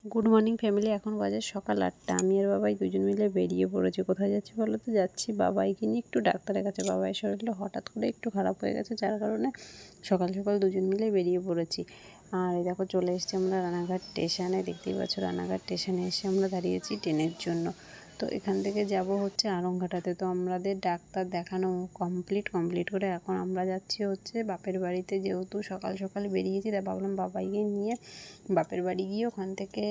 Good morning family. এখন বাজে সকাল 8টা। আমি আর বাবাই দুজন মিলে বেরিয়ে পড়েছি। কোথায় যাচ্ছি বলো তো? যাচ্ছি বাবাইকে নিয়ে একটু ডাক্তারের কাছে। বাবাইয়ের শরীরটা হঠাৎ করে একটু খারাপ হয়ে গেছে, যার কারণে সকাল সকাল দুজন মিলে বেরিয়ে পড়েছি। আর এই দেখো চলে এসেছি আমরা রানাঘাট স্টেশনে। দেখতেই পাচ্ছ রানাঘাট স্টেশনে এসে আমরা দাঁড়িয়েছি ট্রেনের জন্য। তো এখান থেকে যাব হচ্ছে আরংঘাটাতে। তো আমাদের ডাক্তার দেখানো কমপ্লিট করে এখন আমরা যাচ্ছি হচ্ছে বাপের বাড়িতে। যেহেতু সকাল সকাল বেরিয়েছি, তাই ভাবলাম বাবাইকে নিয়ে বাপের বাড়ি গিয়ে ওখান থেকে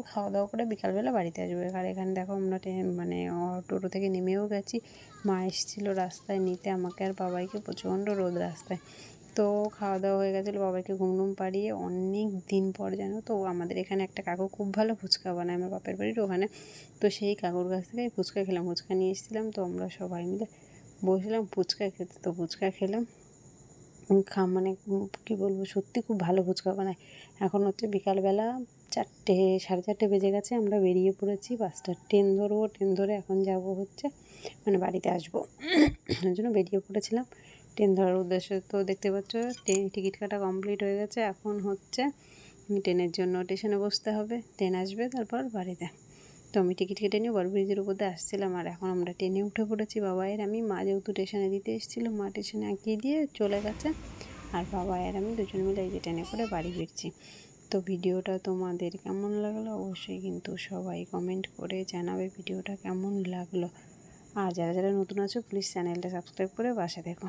খাওয়া দাওয়া করে বিকালবেলা বাড়িতে আসবো। আর এখানে দেখো আমরা টোটো থেকে নেমেও গেছি। মা এসেছিলো রাস্তায় নিতে আমাকে আর বাবাইকে, প্রচণ্ড রোদ রাস্তায়। তো খাওয়া দাওয়া হয়ে গেছিলো, বাবাইকে ঘুম পাড়িয়ে অনেক দিন পর জানো তো আমাদের এখানে একটা কাকু খুব ভালো ফুচকা বানায় আমার বাপের বাড়ির ওখানে। তো সেই কাকুর কাছ থেকে ফুচকা খেলাম, ফুচকা নিয়ে এসেছিলাম। তো আমরা সবাই মিলে বসলাম ফুচকা খেতে। তো ফুচকা খেলাম, মানে কী বলবো, সত্যি খুব ভালো ফুচকা বানায়। এখন হচ্ছে বিকালবেলা 4টে, 4:30 বেজে গেছে। আমরা বেরিয়ে পড়েছি, 5টার ট্রেন ধরবো। ট্রেন ধরে এখন যাব হচ্ছে মানে বাড়িতে আসবো, ওই জন্য বেরিয়ে পড়েছিলাম ট্রেন ধরার উদ্দেশ্যে। তো দেখতে পাচ্ছ ট্রেন টিকিট কাটা কমপ্লিট হয়ে গেছে। এখন হচ্ছে ট্রেনের জন্য স্টেশনে বসতে হবে, ট্রেন আসবে তারপর বাড়িতে। তো আমি টিকিট কেটে নিয়ে ওভারব্রিজের উপর দিয়ে আসছিলাম, আর এখন আমরা ট্রেনে উঠে পড়েছি। বাবাইয়ের আমি, মা যেহেতু স্টেশনে দিতে এসেছিলো, মা স্টেশনে আঁকিয়ে দিয়ে চলে গেছে। আর বাবা আর আমি দুজন মিলে এই যে ট্রেনে করে বাড়ি ফিরছি। তো ভিডিওটা তোমাদের কেমন লাগলো অবশ্যই কিন্তু সবাই কমেন্ট করে জানাবে ভিডিওটা কেমন লাগলো। আর যারা যারা নতুন আছো প্লিজ চ্যানেলটা সাবস্ক্রাইব করে পাশে থেকো।